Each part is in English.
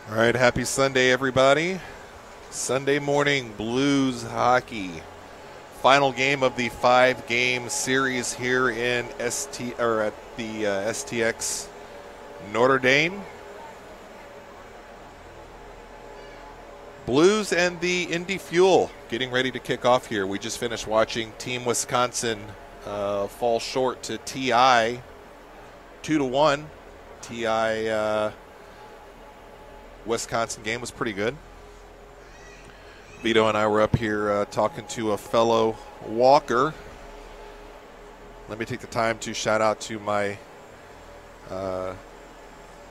All right, happy Sunday, everybody. Sunday morning Blues hockey. Final game of the 5-game series here in at the STX Notre Dame. Blues and the Indy Fuel getting ready to kick off here. We just finished watching Team Wisconsin fall short to TI 2-1. TI Wisconsin game was pretty good. Vito and I were up here talking to a fellow walker. Let me take the time to shout out to my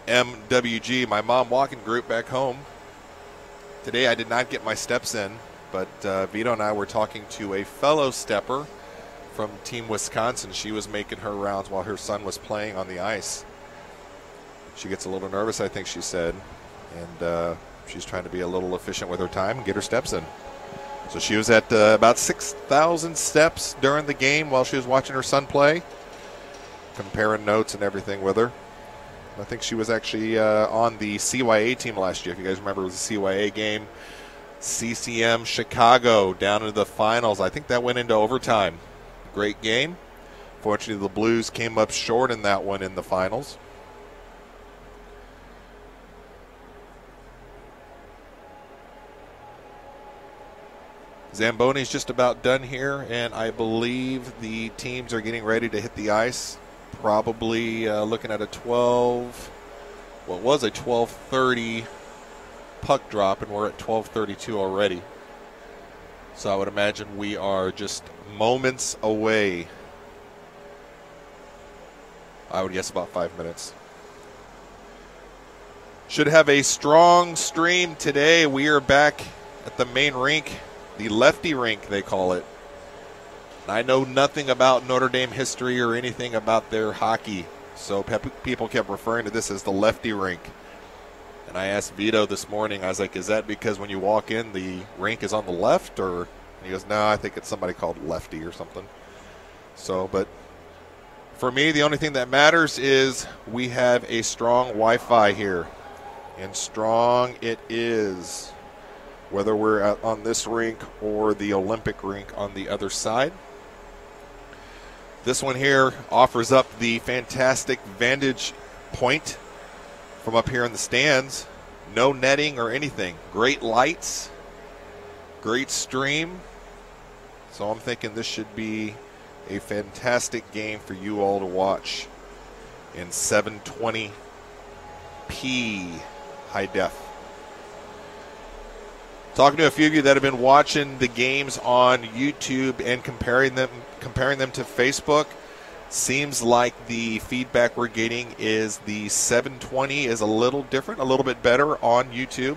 MWG, my mom walking group back home. Today I did not get my steps in, but Vito and I were talking to a fellow stepper from Team Wisconsin. She was making her rounds while her son was playing on the ice. She gets a little nervous, I think she said, and she's trying to be a little efficient with her time and get her steps in. So she was at about 6,000 steps during the game while she was watching her son play, comparing notes and everything with her. I think she was actually on the CYA team last year. If you guys remember, it was a CYA game. CCM Chicago down into the finals. I think that went into overtime. Great game. Fortunately, the Blues came up short in that one in the finals. Zamboni's just about done here, and I believe the teams are getting ready to hit the ice. Probably looking at a 12:30 puck drop, and we're at 12:32 already. So I would imagine we are just moments away. I would guess about 5 minutes. Should have a strong stream today. We are back at the main rink, the Lefty rink they call it. I know nothing about Notre Dame history or anything about their hockey, so people kept referring to this as the Lefty rink. And I asked Vito this morning, I was like, is that because when you walk in, the rink is on the left? Or and he goes, no, I think it's somebody called Lefty or something. So, but for me, the only thing that matters is we have a strong Wi-Fi here. And strong it is, whether we're on this rink or the Olympic rink on the other side. This one here offers up the fantastic vantage point from up here in the stands. No netting or anything. Great lights, great stream. So I'm thinking this should be a fantastic game for you all to watch in 720p high def. Talking to a few of you that have been watching the games on YouTube and comparing them to Facebook, seems like the feedback we're getting is the 720 is a little different, a little bit better on YouTube.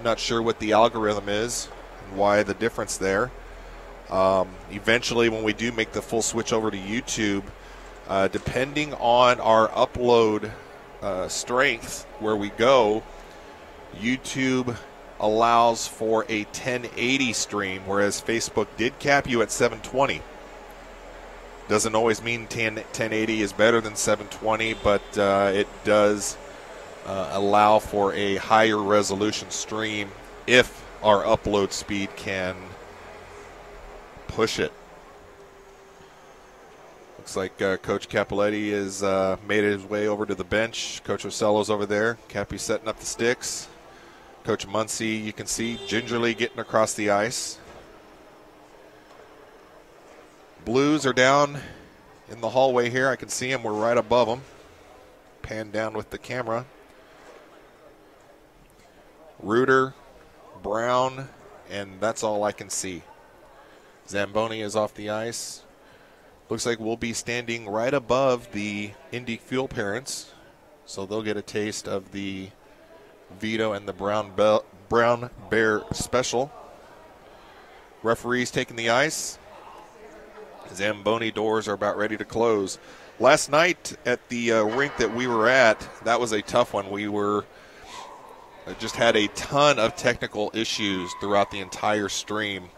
Not sure what the algorithm is and why the difference there. Eventually, when we do make the full switch over to YouTube, depending on our upload strength where we go, YouTube allows for a 1080 stream, whereas Facebook did cap you at 720. Doesn't always mean 1080 is better than 720, but it does allow for a higher resolution stream if our upload speed can push it. Looks like Coach Capoletti has made his way over to the bench. Coach Ocello's over there. Cappy setting up the sticks. Coach Muncie, you can see, gingerly getting across the ice. Blues are down in the hallway here. I can see them. We're right above them. Pan down with the camera. Reuter, Brown, and that's all I can see. Zamboni is off the ice. Looks like we'll be standing right above the Indy Fuel parents, so they'll get a taste of the Vito and the Brown Bear special. Referees taking the ice. Zamboni doors are about ready to close. Last night at the rink that we were at, that was a tough one. We were just had a ton of technical issues throughout the entire stream.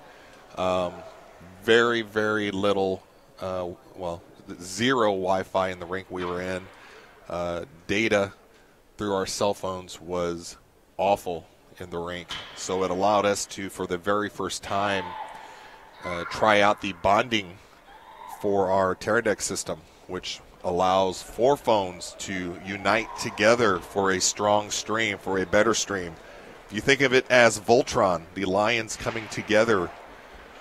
Very, very little, zero Wi-Fi in the rink we were in. Data through our cell phones was awful in the rink. So it allowed us to, for the very first time, try out the bonding for our Teradek system, which allows 4 phones to unite together for a strong stream, for a better stream. If you think of it as Voltron, the lions coming together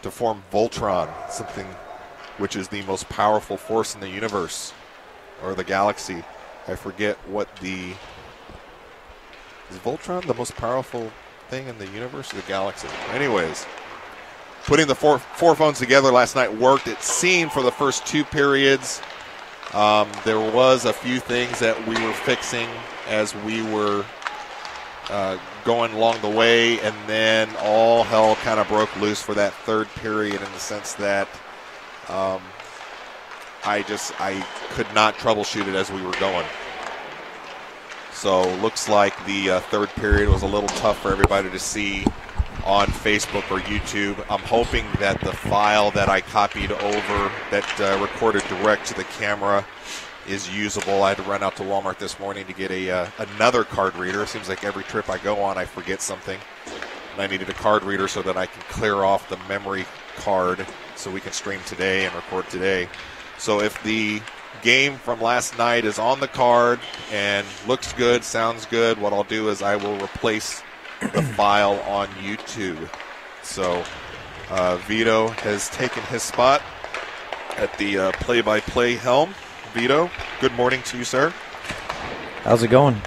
to form Voltron, something which is the most powerful force in the universe or the galaxy. I forget what the... Is Voltron the most powerful thing in the universe or the galaxy? Anyways, putting the four phones together last night worked. It seemed for the first 2 periods. There was a few things that we were fixing as we were going along the way, and then all hell kind of broke loose for that 3rd period in the sense that I could not troubleshoot it as we were going. So looks like the 3rd period was a little tough for everybody to see on Facebook or YouTube. I'm hoping that the file that I copied over that recorded direct to the camera is usable. I had to run out to Walmart this morning to get another card reader. It seems like every trip I go on I forget something. And I needed a card reader so that I can clear off the memory card so we can stream today and record today. So if the game from last night is on the card and looks good, sounds good, what I'll do is I will replace the file on YouTube. So Vito has taken his spot at the play-by-play helm. Vito, good morning to you, sir. How's it going?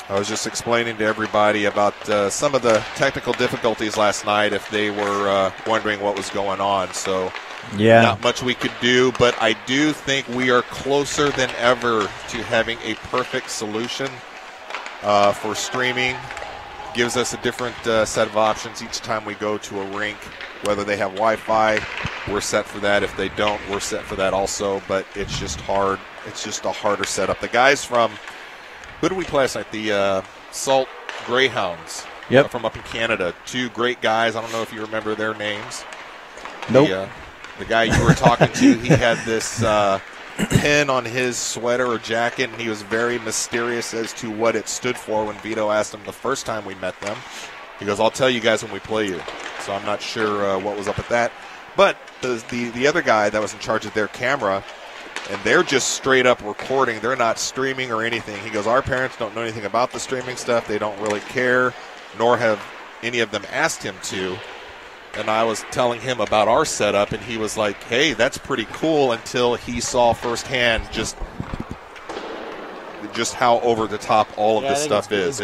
I was just explaining to everybody about some of the technical difficulties last night if they were wondering what was going on. So yeah, not much we could do, but I do think we are closer than ever to having a perfect solution for streaming. Gives us a different set of options each time we go to a rink. Whether they have Wi-Fi, we're set for that. If they don't, we're set for that also, but it's just hard. It's just a harder setup. The guys from, who did we play last night? The Salt Greyhounds from up in Canada. 2 great guys. I don't know if you remember their names. Nope. The guy you were talking to, he had this pin on his sweater or jacket, and he was very mysterious as to what it stood for when Vito asked him the first time we met them. He goes, I'll tell you guys when we play you. So I'm not sure what was up with that. But the other guy that was in charge of their camera, and they're just straight up recording. They're not streaming or anything. He goes, our parents don't know anything about the streaming stuff. They don't really care, nor have any of them asked him to. And I was telling him about our setup, and he was like, hey, that's pretty cool, until he saw firsthand just how over the top all of this stuff is.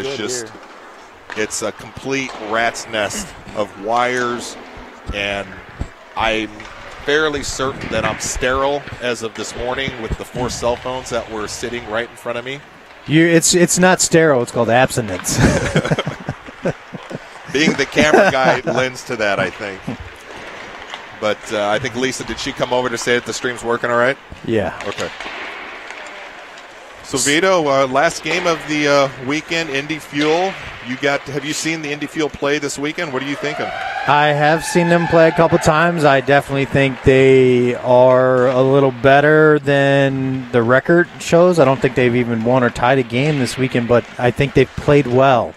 It's a complete rat's nest of wires, and I'm fairly certain that I'm sterile as of this morning with the 4 cell phones that were sitting right in front of me. It's not sterile. It's called abstinence. Being the camera guy lends to that, I think. But I think Lisa, did she come over to say that the stream's working all right? Yeah. Okay. So Vito, last game of the weekend, Indy Fuel. Have you seen the Indy Fuel play this weekend? What are you thinking? I have seen them play a couple times. I definitely think they are a little better than the record shows. I don't think they've even won or tied a game this weekend, but I think they've played well.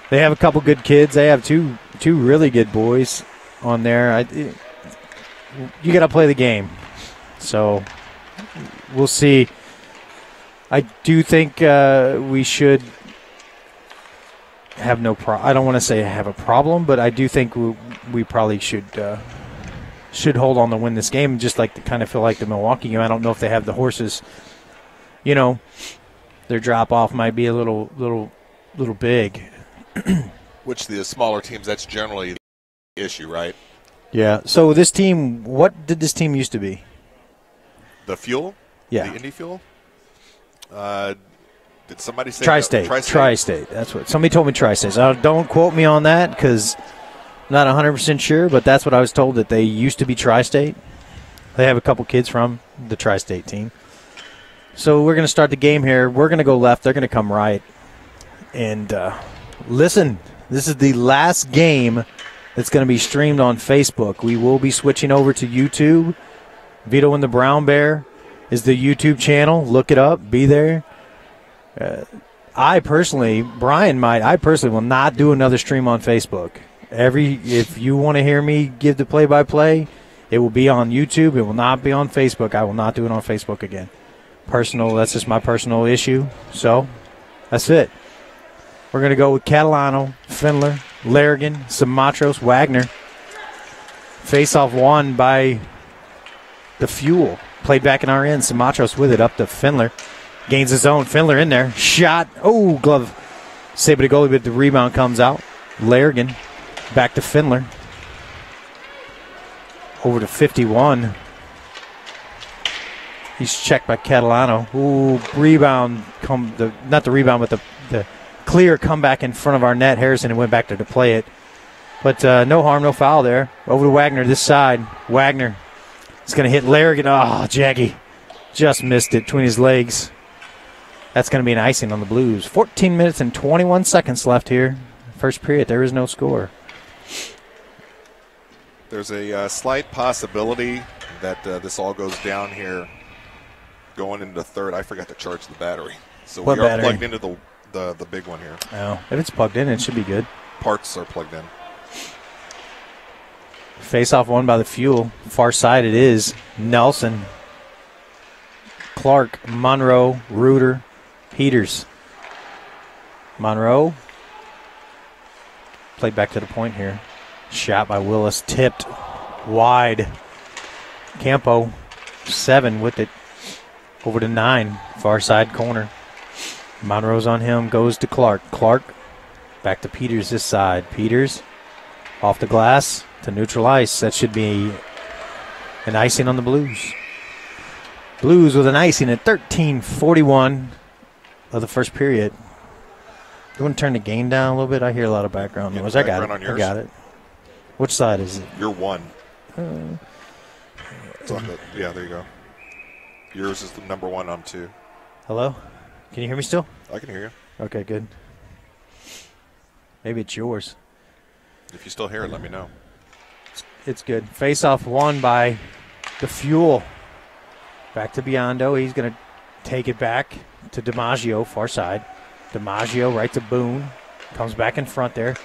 They have a couple good kids. They have two really good boys on there. You got to play the game. So we'll see. I do think we should have no problem. I don't want to say have a problem, but I do think we probably should hold on to win this game, just like kind of feel like the Milwaukee game. I don't know if they have the horses. Their drop-off might be a little big. Which the smaller teams, that's generally the issue, right? Yeah. So this team, what did this team used to be? The Fuel? Yeah. The Indy Fuel? Did somebody say Tri-State? Tri-State. That's what somebody told me. Tri-State. So don't quote me on that because I'm not 100% sure, but that's what I was told, that they used to be Tri-State. They have a couple kids from the Tri-State team. So we're going to start the game here. We're going to go left. They're going to come right. And listen, this is the last game that's going to be streamed on Facebook. We will be switching over to YouTube. Vito and the Brown Bear is the YouTube channel. Look it up. Be there. I personally will not do another stream on Facebook. If you want to hear me give the play-by-play, it will be on YouTube. It will not be on Facebook. I will not do it on Facebook again. That's just my personal issue. So, that's it. We're going to go with Catalano, Findler, Larrigan, Simatros, Wagner. Face-off won by the Fuel. Played back in our end. Simatros with it up to Findler. Gains his own. Findler in there. Shot. Oh, glove. Save it to goalie, but the rebound comes out. Larrigan back to Findler. Over to 51. He's checked by Catalano. Ooh, rebound. Not the rebound, but the clear comeback in front of our net. Harrison went back there to play it. But no harm, no foul there. Over to Wagner this side. Wagner is going to hit Larrigan. Oh, Jaggy just missed it between his legs. That's going to be an icing on the Blues. 14 minutes and 21 seconds left here. First period, there is no score. There's a slight possibility that this all goes down here going into the third. I forgot to charge the battery. So What we are battery? plugged into the big one here. Oh, if it's plugged in, it should be good. Parts are plugged in. Face-off won by the Fuel. Far side it is. Nelson, Clark, Monroe, Reuter, Peters. Monroe. Played back to the point here. Shot by Willis. Tipped wide. Campo, 7 with it. Over to 9. Far side corner. Monroe's on him. Goes to Clark. Clark back to Peters this side. Peters off the glass to neutral ice. That should be an icing on the Blues. Blues with an icing at 13:41 of the first period. You want to turn the gain down a little bit? I hear a lot of background noise. I got it. I got it. Which side is it? You're 1. Yeah, there you go. Yours is the number 1. I'm 2. Hello? Can you hear me still? I can hear you. Okay, good. Maybe it's yours. If you still hear it, let me know. It's good. Face-off won by the Fuel. Back to Biondo. He's going to take it back to DiMaggio, far side. DiMaggio right to Boone. Comes back in front there.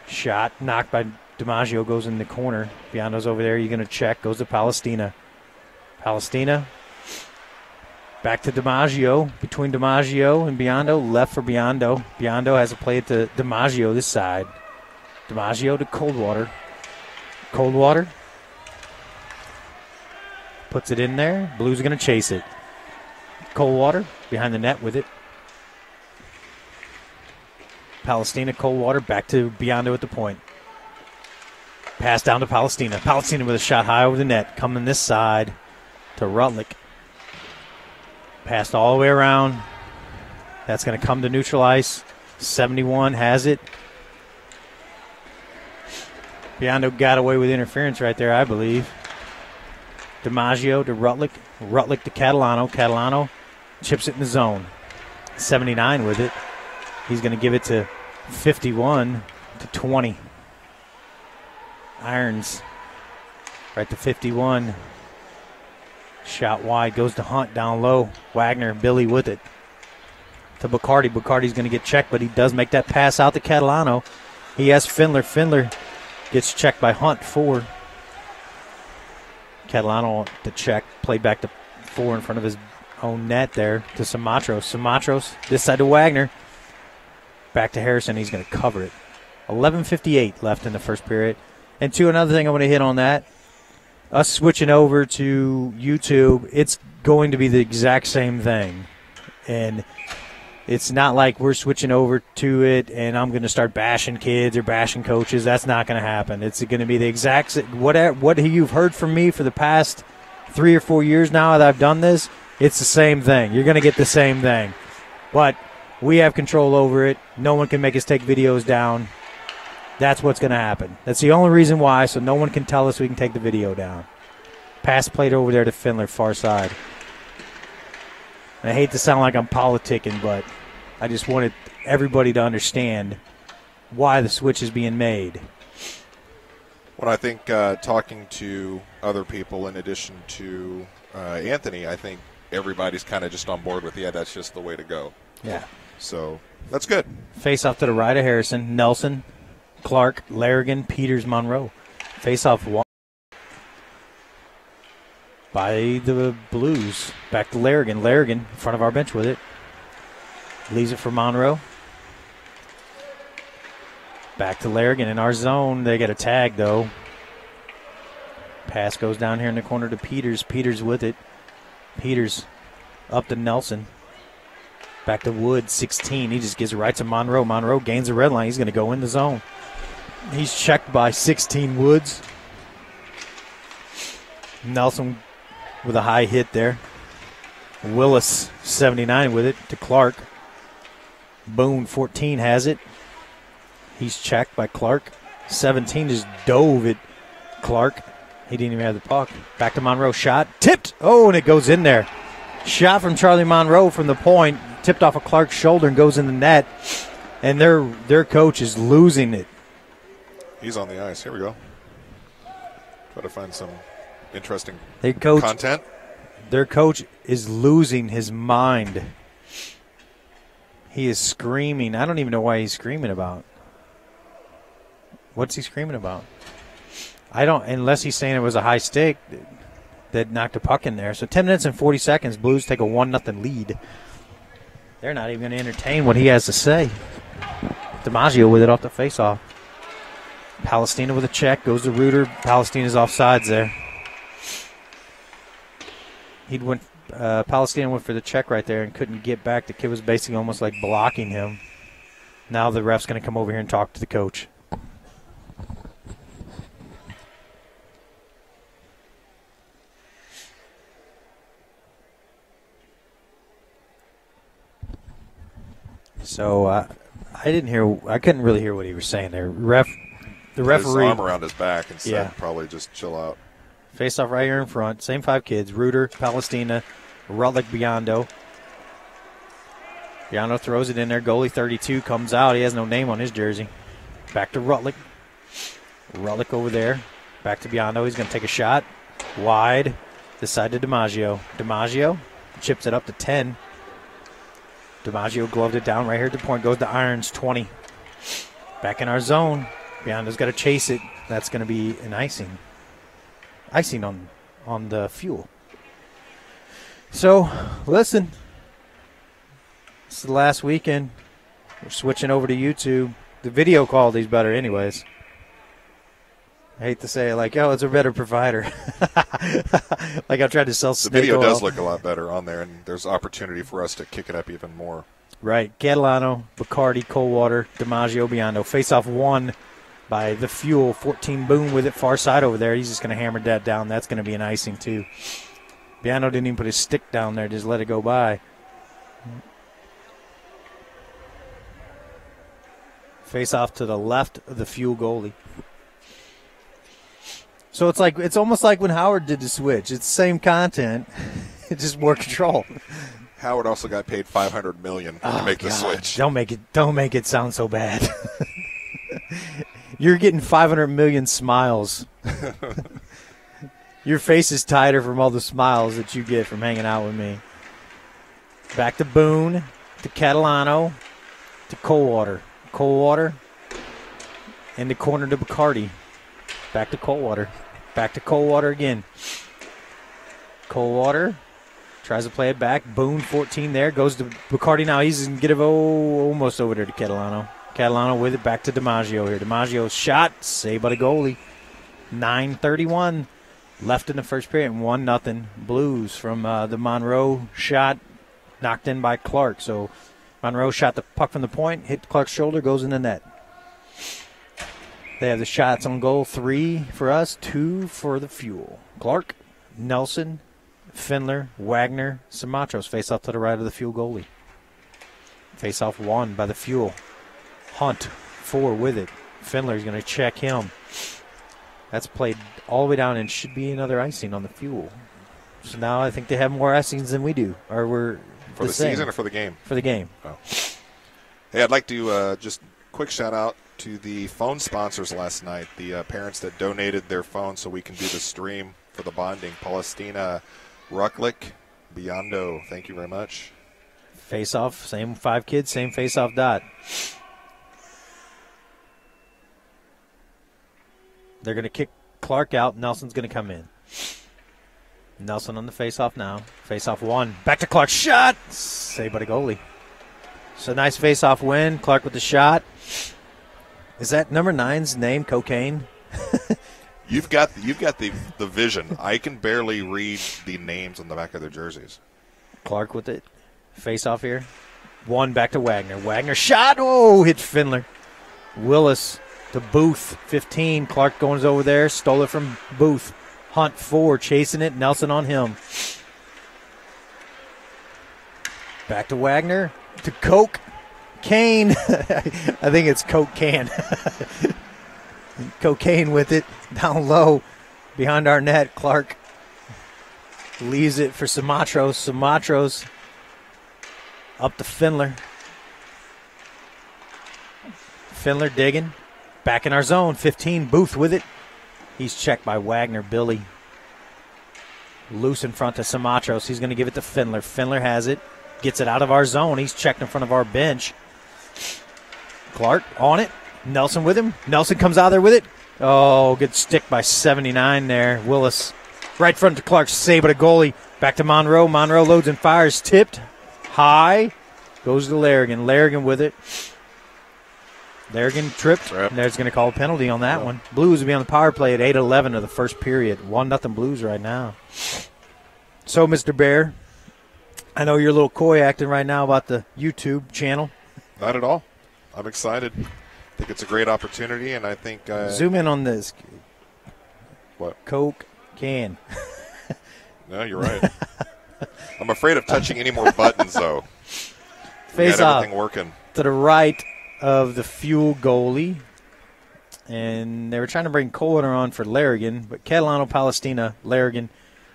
Shot knocked by DiMaggio, goes in the corner. Biondo's over there. You're going to check. Goes to Palestina. Palestina. Back to DiMaggio. Between DiMaggio and Biondo. Left for Biondo. Biondo has to play it to DiMaggio this side. DiMaggio to Coldwater. Coldwater. Puts it in there. Blues are going to chase it. Coldwater behind the net with it. Palestina, Coldwater, back to Biondo at the point. Pass down to Palestina. Palestina with a shot high over the net. Coming this side to Rutlick. Passed all the way around. That's going to come to neutral ice. 71 has it. Biondo got away with interference right there, I believe. DiMaggio to Rutlick. Rutlick to Catalano. Catalano chips it in the zone. 79 with it. He's going to give it to 51 to 20. Irons right to 51. Shot wide. Goes to Hunt down low. Wagner, Billy with it. To Bacardi. Bacardi's going to get checked, but he does make that pass out to Catalano. He has Findler. Findler gets checked by Hunt, 4. Catalano to check. Played back to 4 in front of his own net there to Simatros. Simatros this side to Wagner. Back to Harrison. He's going to cover it. 11:58 left in the first period. And another thing I want to hit on that. Us switching over to YouTube, it's going to be the exact same thing. And it's not like we're switching over to it and I'm going to start bashing kids or bashing coaches. That's not going to happen. It's going to be the exact what you've heard from me for the past 3 or 4 years now that I've done this. It's the same thing. You're going to get the same thing. But we have control over it. No one can make us take videos down. That's what's going to happen. That's the only reason why, so no one can tell us we can take the video down. Pass played over there to Findler, far side. And I hate to sound like I'm politicking, but I just wanted everybody to understand why the switch is being made. Well, I think talking to other people in addition to Anthony, I think everybody's kind of just on board with, yeah, that's just the way to go. Yeah. So that's good. Face off to the right of Harrison. Nelson, Clark, Larrigan, Peters, Monroe. Face off by the Blues. Back to Larrigan. Larrigan in front of our bench with it. Leaves it for Monroe. Back to Larrigan in our zone. They get a tag, though. Pass goes down here in the corner to Peters. Peters with it. Peters up to Nelson. Back to Wood, 16. He just gives it right to Monroe. Monroe gains the red line. He's going to go in the zone. He's checked by 16 Woods. Nelson with a high hit there. Willis, 79 with it to Clark. Boone, 14, has it. He's checked by Clark. 17 just dove at Clark. He didn't even have the puck. Back to Monroe. Shot. Tipped. Oh, and it goes in there. Shot from Charlie Monroe from the point. Tipped off of Clark's shoulder and goes in the net. And their coach is losing it. He's on the ice. Here we go. Try to find some interesting content. Their coach is losing his mind. He is screaming. I don't even know why he's screaming about. What's he screaming about? I don't, unless he's saying it was a high stick that knocked a puck in there. So 10 minutes and 40 seconds, Blues take a 1-0 lead. They're not even going to entertain what he has to say. DiMaggio with it off the faceoff. Palestina with a check, goes to Reuter. Palestina's offsides there. Palestina went for the check right there and couldn't get back. The kid was basically almost like blocking him. Now the ref's going to come over here and talk to the coach. So I couldn't really hear what he was saying there. The referee, his arm around his back and said, probably just chill out. Face off right here in front. Same 5 kids. Reuter, Palestina, Rutlick, Biondo. Biondo throws it in there. Goalie 32 comes out. He has no name on his jersey. Back to Rutlick. Rutlick over there. Back to Biondo. He's going to take a shot. Wide. This side to DiMaggio. DiMaggio chips it up to 10. DiMaggio gloved it down right here at the point. Goes to Irons, 20. Back in our zone. Biondo's got to chase it. That's going to be an icing. Icing on the fuel. So, listen. This is the last weekend. We're switching over to YouTube. The video quality's better anyways. I hate to say it, like, it's a better provider. Like I tried to sell snake oil. The video does oil. look a lot better on there, and there's opportunity for us to kick it up even more. Right. Catalano, Bacardi, Coldwater, DiMaggio, Biondo. Face-off 1 by the Fuel. 14 Boone with it far side over there. He's just going to hammer that down. That's going to be an icing, too. Biondo didn't even put his stick down there. Just let it go by. Face-off to the left of the Fuel goalie. So it's almost like when Howard did the switch. It's the same content, it's just more control. Howard also got paid $500 million to make the switch. Don't make it sound so bad. You're getting 500 million smiles. Your face is tighter from all the smiles that you get from hanging out with me. Back to Boone, to Catalano, to Coldwater. Coldwater in the corner to Bacardi. Back to Coldwater. Back to Coldwater again. Coldwater tries to play it back. Boone, 14 there. Goes to Bacardi now. He's going to get it almost over there to Catalano. Catalano with it back to DiMaggio here. DiMaggio's shot. Saved by the goalie. 9:31 left in the first period. 1-0 Blues from the Monroe shot knocked in by Clark. So Monroe shot the puck from the point, hit Clark's shoulder, goes in the net. They have the shots on goal. 3 for us, 2 for the Fuel. Clark, Nelson, Findler, Wagner, Samachos face off to the right of the Fuel goalie. Face off 1 by the Fuel. Hunt, 4 with it. Findler's going to check him. That's played all the way down and should be another icing on the Fuel. So now I think they have more icings than we do. Or we're for the season or for the game? For the game. Oh. Hey, I'd like to just quick shout out to the phone sponsors last night, the parents that donated their phones so we can do the stream for the bonding. Palestina, Rucklick, Biondo, thank you very much. Face-off, same 5 kids, same face-off dot. They're going to kick Clark out. Nelson's going to come in. Nelson on the face-off now. Face-off 1. Back to Clark. Shot! Saved by the goalie. So nice face-off win. Clark with the shot. Is that number 9's name, Cocaine? You've got the vision. I can barely read the names on the back of their jerseys. Clark with it. Face-off here. 1 back to Wagner. Wagner shot. Oh, hit Findler. Willis to Booth. 15. Clark goes over there. Stole it from Booth. Hunt 4. Chasing it. Nelson on him. Back to Wagner. To Coke. Kane. I think it's Coke Can. Cocaine with it. Down low. Behind our net. Clark leaves it for Sumatros. Sumatros up to Findler. Findler digging. Back in our zone. 15. Booth with it. He's checked by Wagner. Billy. Loose in front to Sumatros. He's going to give it to Findler. Findler has it. Gets it out of our zone. He's checked in front of our bench. Clark on it. Nelson with him. Nelson comes out there with it. Oh, good stick by 79 there. Willis. Right front to Clark. Save by the goalie. Back to Monroe. Monroe loads and fires. Tipped. High. Goes to Larrigan. Larrigan with it. Larrigan tripped. Yep. There's going to call a penalty on that one. Blues will be on the power play at 8:11 of the first period. 1-0 Blues right now. So, Mr. Bear, I know you're a little coy acting right now about the YouTube channel. Not at all. I'm excited. I think it's a great opportunity, and I think zoom in on this. What? Coke can. No, you're right. I'm afraid of touching any more buttons, though. Face off. Everything working to the right of the Fuel goalie, and they were trying to bring Kohler on for Larrigan, but Catalano, Palestina, Larrigan,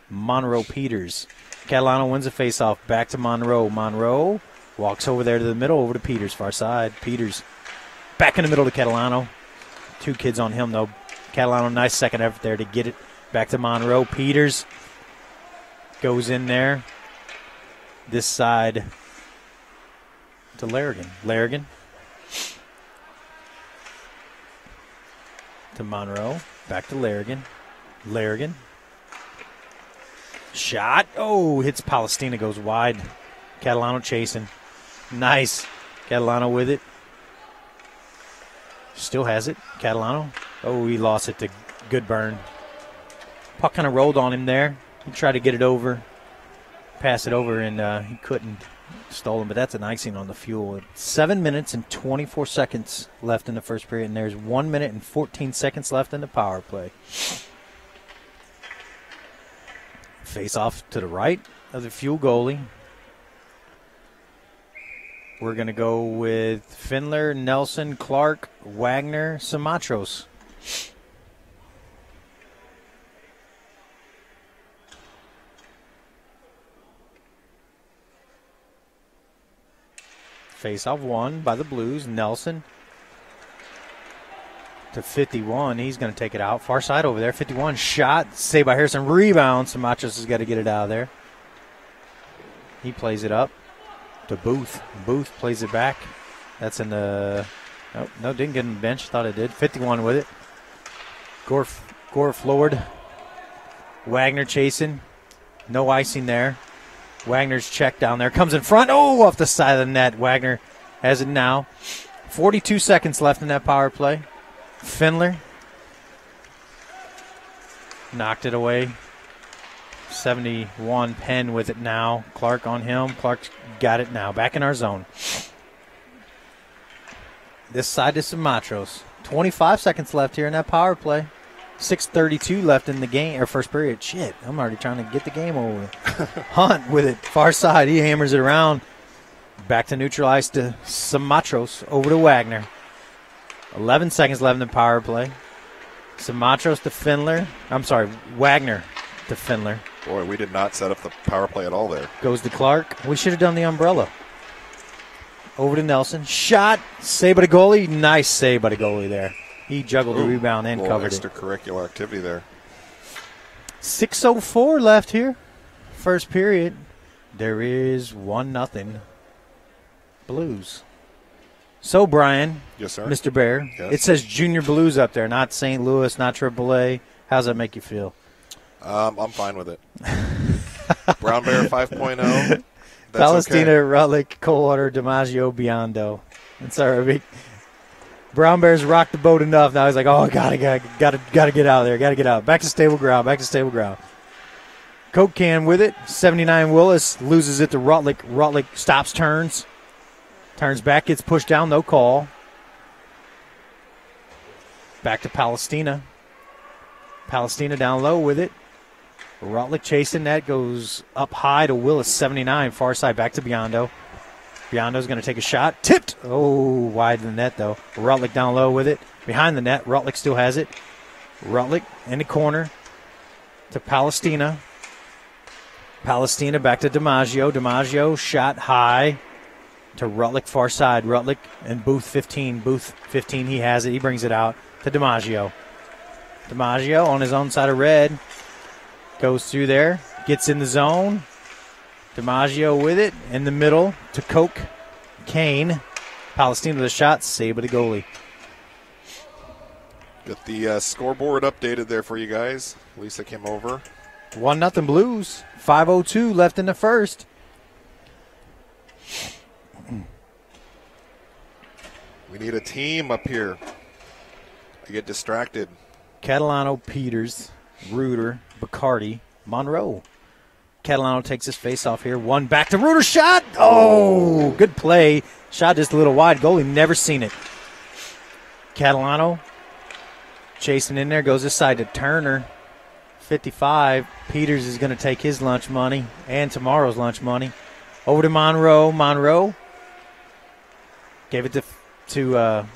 Monroe, Peters. Catalano wins the faceoff. Back to Monroe. Monroe walks over there to the middle, over to Peters, far side. Peters back in the middle to Catalano. 2 kids on him, though. Catalano, nice second effort there to get it back to Monroe. Peters goes in there. This side to Larrigan. Larrigan to Monroe. Back to Larrigan. Larrigan. Shot. Oh, hits Palestina, goes wide. Catalano chasing. Nice. Catalano with it. Still has it. Catalano. Oh, he lost it to Goodburn. Puck kind of rolled on him there. He tried to get it over. Pass it over, and he couldn't. Stolen, but that's an icing on the Fuel. 7 minutes and 24 seconds left in the first period, and there's 1 minute and 14 seconds left in the power play. Face off to the right of the Fuel goalie. We're going to go with Findler, Nelson, Clark, Wagner, Sumatros. Face-off 1 by the Blues. Nelson to 51. He's going to take it out. Far side over there. 51. Shot. Saved by Harrison. Rebound. Sumatros has got to get it out of there. He plays it up to Booth. Booth plays it back. That's in the... Oh, no, didn't get in the bench. Thought it did. 51 with it. Gore forward. Wagner chasing. No icing there. Wagner's check down there. Comes in front. Oh, off the side of the net. Wagner has it now. 42 seconds left in that power play. Findler knocked it away. 71. Penn with it now. Clark on him. Clark's got it now. Back in our zone. This side to Sumatros. 25 seconds left here in that power play. 6:32 left in the game, or first period. Shit, I'm already trying to get the game over. Hunt with it, far side. He hammers it around. Back to neutralize to Sumatros, over to Wagner. 11 seconds left in the power play. Sumatros to Findler. I'm sorry, Wagner to Findler. Boy, we did not set up the power play at all there. Goes to Clark. We should have done the umbrella. Over to Nelson. Shot. Save by the goalie. Nice save by the goalie there. He juggled the rebound and covered it. Extracurricular activity there. 6:04 left here. First period. There is 1-0 Blues. So, Brian. Yes, sir. Mr. Bear. Yes. It says Junior Blues up there, not St. Louis, not AAA. How's that make you feel? I'm fine with it. Brown Bear 5.0. That's Palestina, okay. Rutlick, Coldwater, DiMaggio, Biondo. That's all right. Brown Bears rocked the boat enough. Now he's like, oh, gotta get out of there. Gotta get out. Back to stable ground. Coke can with it. 79 Willis loses it to Rutlick. Rutlick stops, turns back, gets pushed down, no call. Back to Palestina. Palestina down low with it. Rutlick chasing that, goes up high to Willis, 79, far side, back to Biondo. Biondo's going to take a shot. Tipped! Oh, wide of the net, though. Rutlick down low with it. Behind the net, Rutlick still has it. Rutlick in the corner to Palestina. Palestina back to DiMaggio. DiMaggio shot high to Rutlick, far side. Rutlick and Booth 15. Booth 15, he has it. He brings it out to DiMaggio. DiMaggio on his own side of red. Goes through there. Gets in the zone. DiMaggio with it in the middle to Coke. Kane. Palestina with a shot. Save by the goalie. Got the scoreboard updated there for you guys. Lisa came over. 1-0 Blues. 5:02 left in the first. We need a team up here. I get distracted. Catalano, Peters, Reuter, Bacardi, Monroe. Catalano takes his face off here. One back to Reuter. Shot! Oh, good play. Shot just a little wide. Goalie never seen it. Catalano chasing in there. Goes this side to Turner. 55. Peters is going to take his lunch money and tomorrow's lunch money. Over to Monroe. Monroe gave it to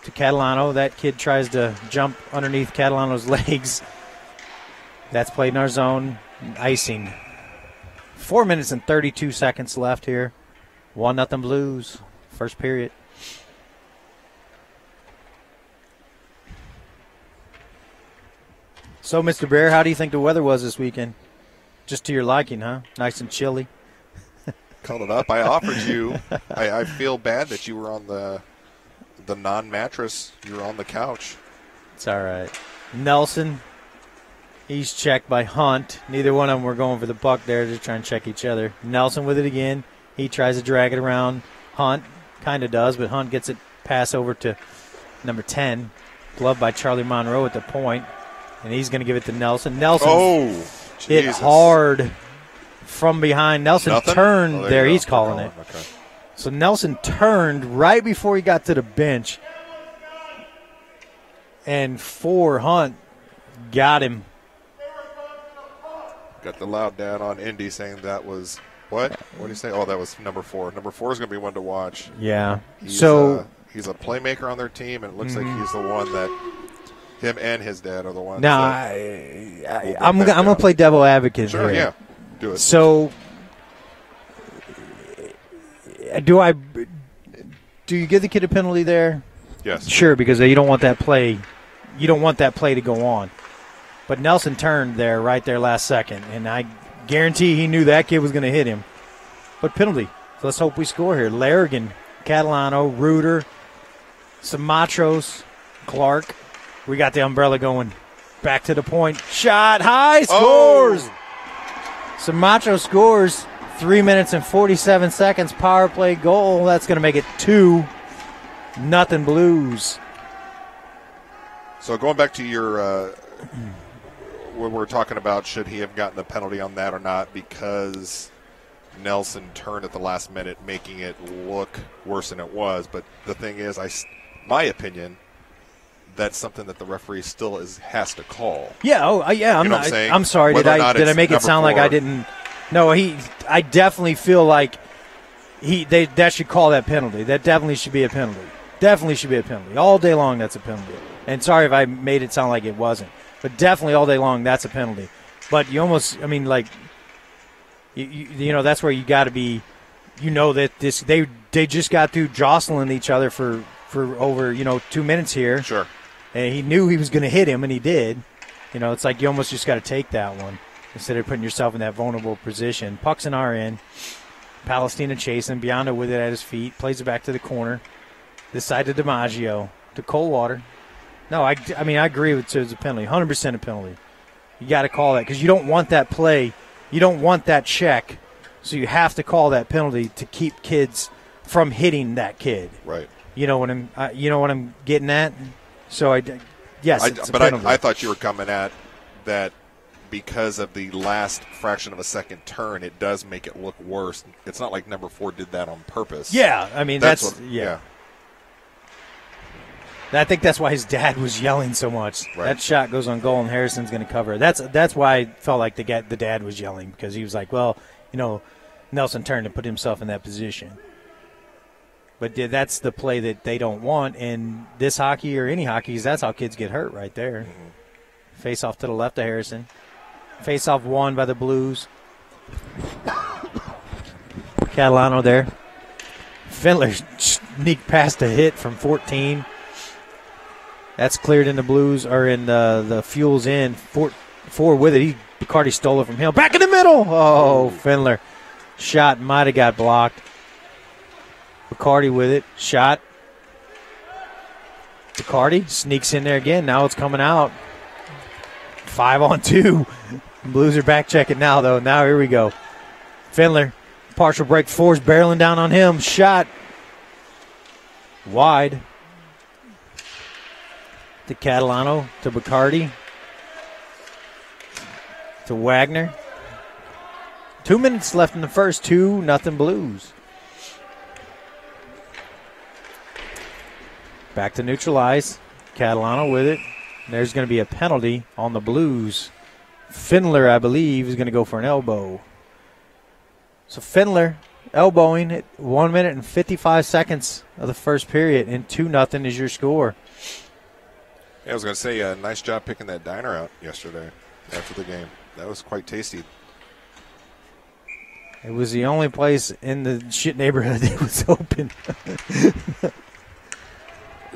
Catalano. That kid tries to jump underneath Catalano's legs. That's played in our zone. Icing. 4 minutes and 32 seconds left here. 1-0 Blues. First period. So, Mr. Bear, how do you think the weather was this weekend? Just to your liking, huh? Nice and chilly. Called it up. I offered you. I feel bad that you were on the non-mattress. You were on the couch. It's all right. Nelson, he's checked by Hunt. Neither one of them were going for the puck there. Just trying to check each other. Nelson with it again. He tries to drag it around. Hunt kind of does, but Hunt gets it pass over to number 10. Gloved by Charlie Monroe at the point. And he's going to give it to Nelson. Nelson hit hard from behind. Nelson turned there. He's calling it. Okay. So Nelson turned right before he got to the bench. And Hunt got him. Got the loud dad on Indy saying that was what? What did he say? Oh, that was number 4. Number 4 is going to be one to watch. Yeah. He's a playmaker on their team, and it looks like he's the one that him and his dad are the ones. Now, I'm going to play devil advocate here. Sure, yeah. Do it. So, do you give the kid a penalty there? Yes. Sure, because you don't want that play. You don't want that play to go on. But Nelson turned there right there last second, and I guarantee he knew that kid was going to hit him. But penalty. So let's hope we score here. Larrigan, Catalano, Reuter, Samatros, Clark. We got the umbrella going. Back to the point. Shot high. Scores. Oh. Samacho scores. 3 minutes and 47 seconds. Power play goal. That's going to make it 2-0 Blues. So going back to your when we're talking about should he have gotten the penalty on that or not, because Nelson turned at the last minute, making it look worse than it was. But the thing is, my opinion, that's something that the referee still has to call. Yeah, yeah. I'm sorry. Did I make it sound like I didn't? No, I definitely feel like that should call that penalty. That definitely should be a penalty. Definitely should be a penalty. All day long, that's a penalty. And sorry if I made it sound like it wasn't. But definitely all day long, that's a penalty. But you almost, I mean, like, you know, that's where you got to be, you know, that they just got through jostling each other for over, 2 minutes here. Sure. And he knew he was going to hit him, and he did. You know, it's like you almost just got to take that one instead of putting yourself in that vulnerable position. Puck's in our end. Palestina chasing. Biondo with it at his feet. Plays it back to the corner. This side to DiMaggio. To Coldwater. No, I agree with it's a penalty. 100% a penalty. You got to call that because you don't want that play. You don't want that check. So you have to call that penalty to keep kids from hitting that kid. Right. You know what I'm getting at? So yes, it's a but penalty. I thought you were coming at that because of the last fraction of a second turn, it does make it look worse. It's not like number 4 did that on purpose. Yeah, I mean that's yeah. I think that's why his dad was yelling so much. Right. That shot goes on goal, and Harrison's going to cover it. That's why I felt like the dad was yelling because he was like, well, Nelson turned and put himself in that position. But that's the play that they don't want. And this hockey or any hockey, that's how kids get hurt right there. Mm-hmm. Face off to the left of Harrison. Face off won by the Blues. Catalano there. Findler sneaked past a hit from 14. That's cleared in the Blues or in the Fuel's end. Four with it. Bacardi stole it from him. Back in the middle. Oh, Findler. Shot might have got blocked. Bacardi with it. Shot. Bacardi sneaks in there again. Now it's coming out. 5-on-2. Blues are back checking now, though. Now here we go. Findler. Partial break. Four's barreling down on him. Shot. Wide. To Catalano. To Bacardi. To Wagner. 2 minutes left in the first. 2-0 Blues. Back to neutralize. Catalano with it. There's going to be a penalty on the Blues. Findler, I believe, is going to go for an elbow. So Findler elbowing at 1 minute and 55 seconds of the first period, and 2-0 is your score. Yeah, I was going to say, nice job picking that diner out yesterday after the game. That was quite tasty. It was the only place in the shit neighborhood that was open.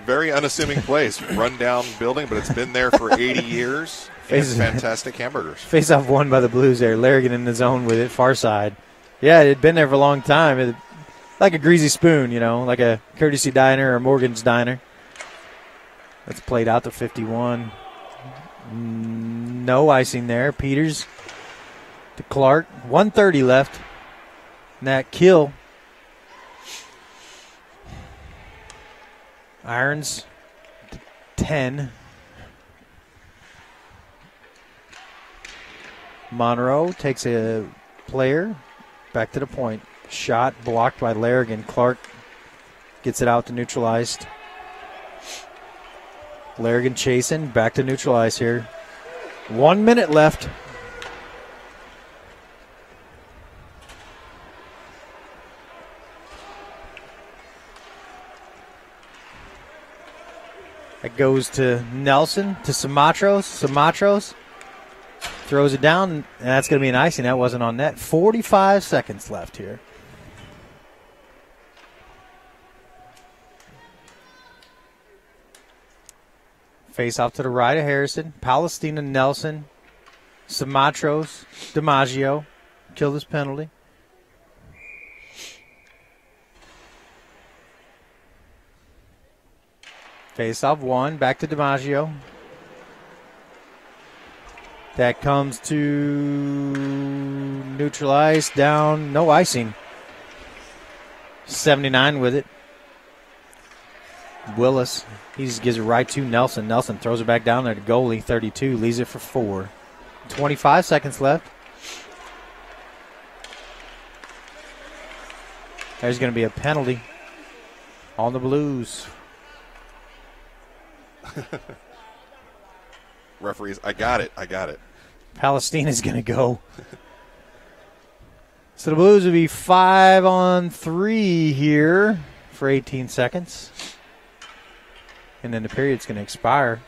Very unassuming place. Run-down building, but it's been there for 80 years. And fantastic hamburgers. Face-off won by the Blues there. Larrigan in the zone with it, far side. Yeah, it had been there for a long time. Like a greasy spoon, like a Courtesy Diner or Morgan's Diner. That's played out to 51. No icing there. Peters to Clark. 1:30 left. And that kill. Irons to 10. Monroe takes a player back to the point. Shot blocked by Larrigan. Clark gets it out to neutralized. Larrigan chasing, back to neutralize here. 1 minute left. It goes to Nelson, to Samatros. Samatros throws it down, and that's going to be an icing. That wasn't on net. 45 seconds left here. Face off to the right of Harrison. Palestina, Nelson, Samatros, DiMaggio. Kill this penalty. Face off one. Back to DiMaggio. That comes to neutralize. Down. No icing. 79 with it. Willis. He just gives it right to Nelson. Nelson throws it back down there to goalie. 32. Leaves it for 4. 25 seconds left. There's going to be a penalty on the Blues. Referees, I got it. Palestina's going to go. So the Blues will be 5-on-3 here for 18 seconds. And then the period's going to expire.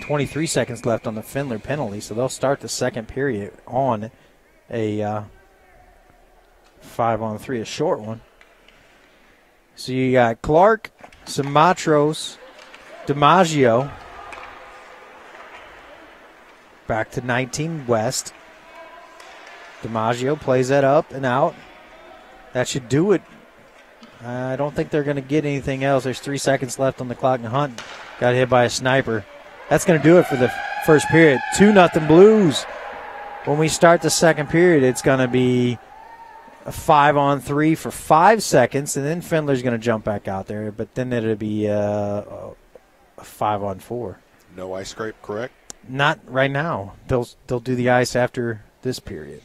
23 seconds left on the Findler penalty, so they'll start the second period on a 5-on-3, a short one. So you got Clark, Samatros, DiMaggio. Back to 19 West. DiMaggio plays that up and out. That should do it. I don't think they're going to get anything else. There's 3 seconds left on the clock, and Hunt got hit by a sniper. That's going to do it for the first period. 2-0 Blues. When we start the second period, it's going to be a 5-on-3 for 5 seconds, and then Findler's going to jump back out there. But then it'll be a 5-on-4. No ice scrape, correct? Not right now. They'll do the ice after this period.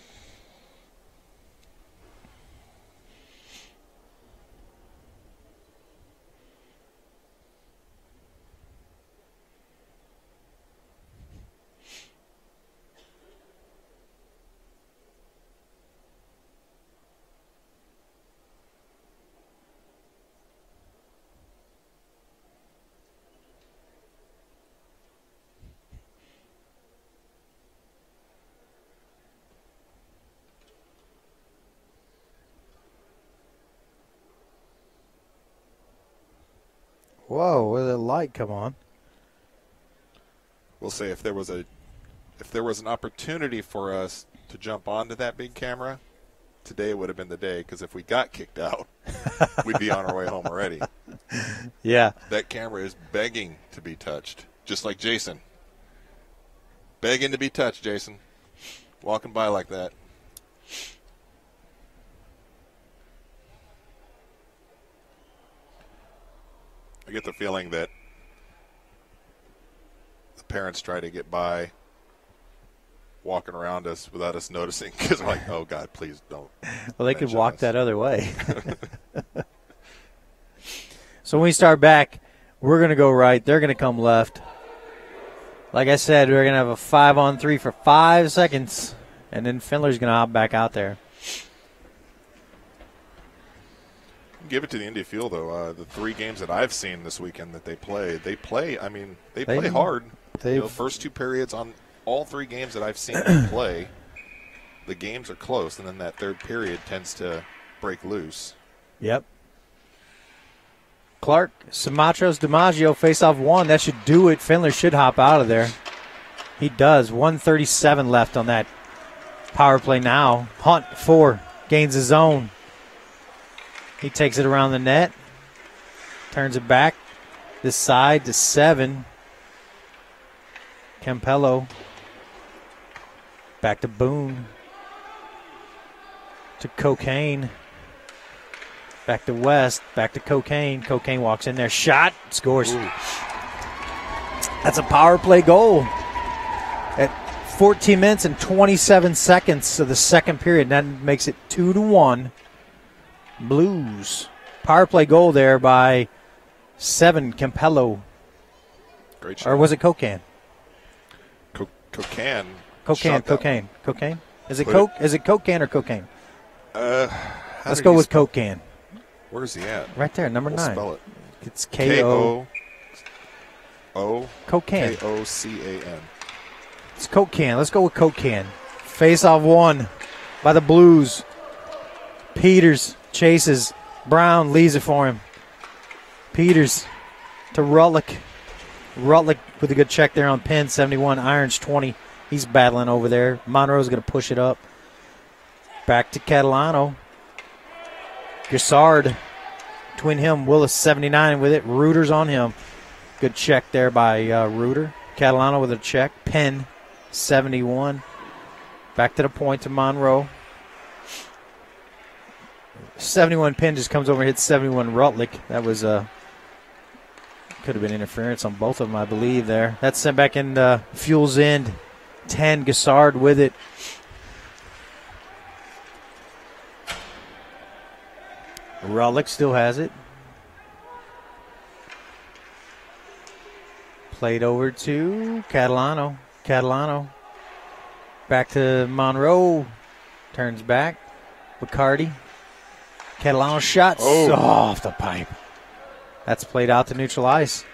Whoa, where did the light come on? We'll say if there was an opportunity for us to jump onto that big camera, today would have been the day, because if we got kicked out, we'd be on our way home already. Yeah. That camera is begging to be touched, just like Jason. Begging to be touched, Jason. Walking by like that. I get the feeling that the parents try to get by walking around us without us noticing, because we're like, oh, God, please don't. Well, they could walk that other way. So when we start back, we're going to go right. They're going to come left. Like I said, we're going to have a 5-on-3 for 5 seconds, and then Findler's going to hop back out there. Give it to the Indy Fuel, though. The 3 games that I've seen this weekend that they play hard. First 2 periods on all 3 games that I've seen them play, the games are close, and then that third period tends to break loose. Yep. Clark, Sumatros, DiMaggio, face-off 1. That should do it. Findler should hop out of there. He does. 1:37 left on that power play now. Hunt, 4, gains his own. He takes it around the net, turns it back this side to 7. Campello back to Boone, to Cocaine, back to West, back to Cocaine. Cocaine walks in there, shot, scores. Ooh. That's a power play goal at 14 minutes and 27 seconds of the second period. That makes it 2-1. Blues. Power play goal there by 7, Campello. Great shot. Or was it Cocaine? Cocaine. Cocaine. Is it Coke? Is it Cocaine or cocaine? Let's go with Cocaine. Where's he at? Right there, number 9. Spell it. It's K-O. Cocaine. K-O-C-A-N. It's Cocaine. Let's go with Cocaine. Face-off 1 by the Blues. Peters chases. Brown leaves it for him. Peters to Rutlick. Rutlick with a good check there on Penn, 71. Irons, 20. He's battling over there. Monroe's going to push it up. Back to Catalano. Gassard. Between him, Willis, 79 with it. Reuter's on him. Good check there by Reuter. Catalano with a check. Penn, 71. Back to the point to Monroe. 71 Penn just comes over and hits 71 Rutlick. That was could have been interference on both of them, I believe, there. That's sent back in Fuel's end. 10, Gassard with it. Rutlick still has it. Played over to Catalano. Catalano back to Monroe. Turns back. McCarty. Catalano shot off the pipe. That's played out to neutral ice.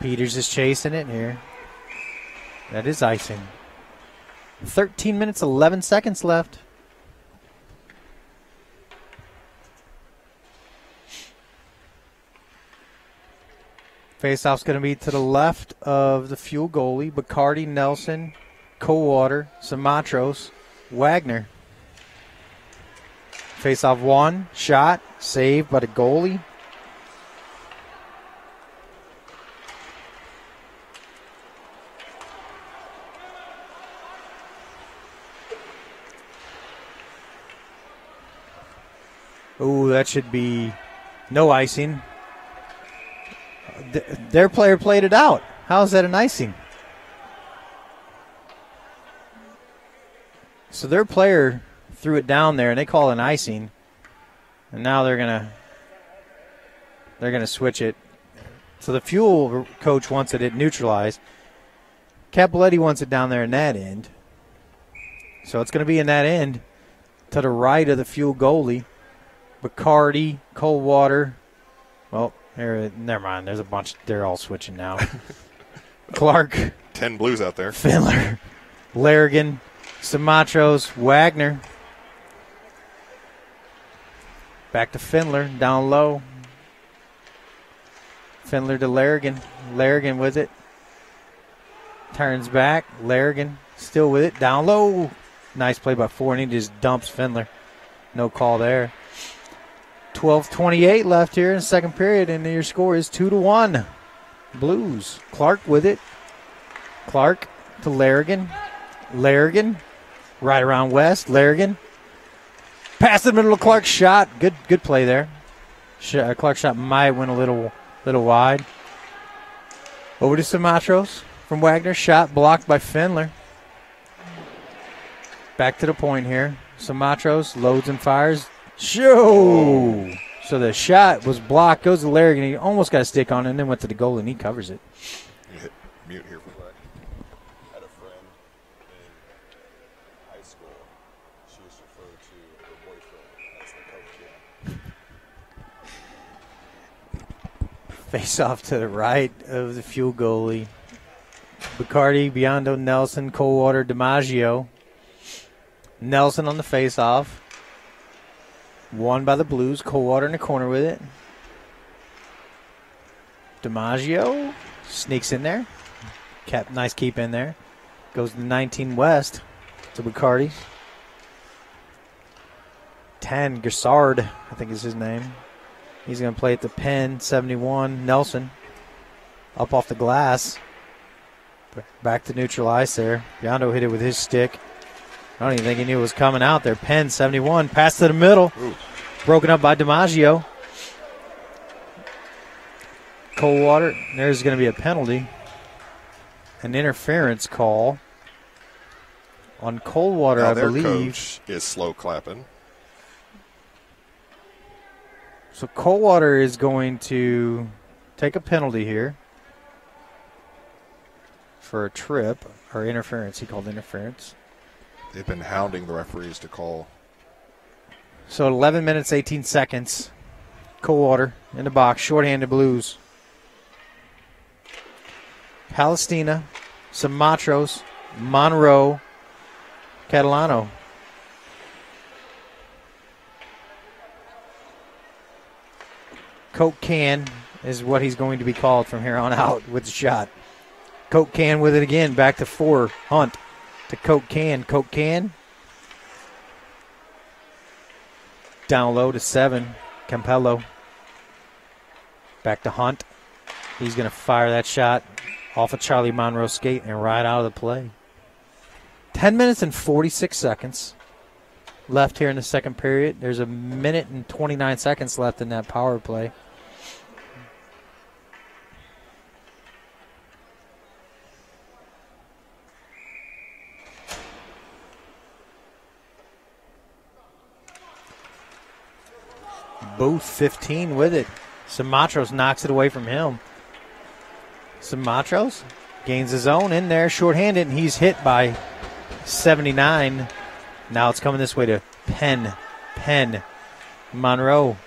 Peters is chasing it here. That is icing. 13 minutes, 11 seconds left. Faceoff's going to be to the left of the Fuel goalie. Bacardi, Nelson, Coldwater, Sumatros, Wagner. Face-off one, shot, saved by the goalie. Ooh, that should be no icing. Their player played it out. How is that an icing? So their player threw it down there, and they call it an icing. And now they're gonna switch it. So the Fuel coach wants it neutralized. Capoletti wants it down there in that end. So it's going to be in that end to the right of the Fuel goalie. Bacardi, Coldwater. Well, never mind. There's a bunch. They're all switching now. Clark. 10 Blues out there. Findler. Larrigan. Simatros. Wagner. Back to Findler. Down low. Findler to Larrigan. Larrigan with it. Turns back. Larrigan still with it. Down low. Nice play by Ford. And he just dumps Findler. No call there. 12:28 left here in the second period, and your score is 2-1. Blues. Clark with it. Clark to Larrigan. Larrigan right around West. Larrigan past the middle of Clark's shot. Good play there. Clark's shot might went a little wide. Over to Simatros from Wagner. Shot blocked by Findler. Back to the point here. Simatros loads and fires. Show! So the shot was blocked, goes to Larrigan. He almost got a stick on it and then went to the goal, and he covers it. You hit mute here for that. I had a friend in high school. She used to refer to her boyfriend as the Coke can. Face off to the right of the Fuel goalie. Bacardi, Biondo, Nelson, Coldwater, DiMaggio. Nelson on the face off. Won by the Blues. Coldwater in the corner with it. DiMaggio sneaks in there. Nice keep in there. Goes to 19 West to Bacardi. 10, Gassard, I think is his name. He's going to play at the pen. 71, Nelson. Up off the glass. Back to neutralize there. Biondo hit it with his stick. I don't even think he knew it was coming out there. Penn, 71. Pass to the middle. Ooh. Broken up by DiMaggio. Coldwater. There's going to be a penalty. An interference call on Coldwater, now I their believe. Coach is slow clapping. So Coldwater is going to take a penalty here for a trip or interference. He called interference. They've been hounding the referees to call. So 11 minutes, 18 seconds. Coldwater in the box. Shorthanded Blues. Palestina, Simatros, Monroe, Catalano. Coke can is what he's going to be called from here on out with the shot. Coke can with it again. Back to 4. Hunt to Coke can. Coke can. Down low to 7. Campello. Back to Hunt. He's going to fire that shot off of Charlie Monroe's skate and right out of the play. 10 minutes and 46 seconds left here in the second period. There's a minute and 29 seconds left in that power play. Booth 15 with it. Simatros knocks it away from him. Simatros gains his own in there, shorthanded, and he's hit by 79. Now it's coming this way to Penn. Monroe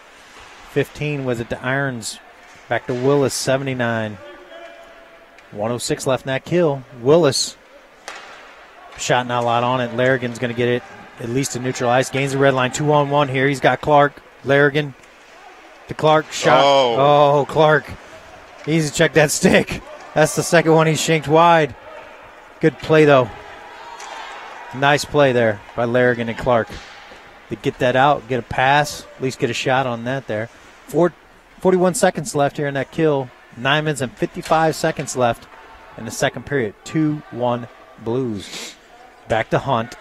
15 with it to Irons. Back to Willis, 79. 106 left in that kill. Willis, shot not a lot on it. Larrigan's going to get it at least to neutralize. Gains the red line, 2-on-1 here. He's got Clark. Larrigan to Clark. Shot. Oh, Clark. Easy to check that stick. That's the second one he shanked wide. Good play, though. Nice play there by Larrigan and Clark. to get that out, get a pass, at least get a shot on that there. 41 seconds left here in that kill. 9 minutes and 55 seconds left in the second period. 2-1 Blues. Back to Hunt.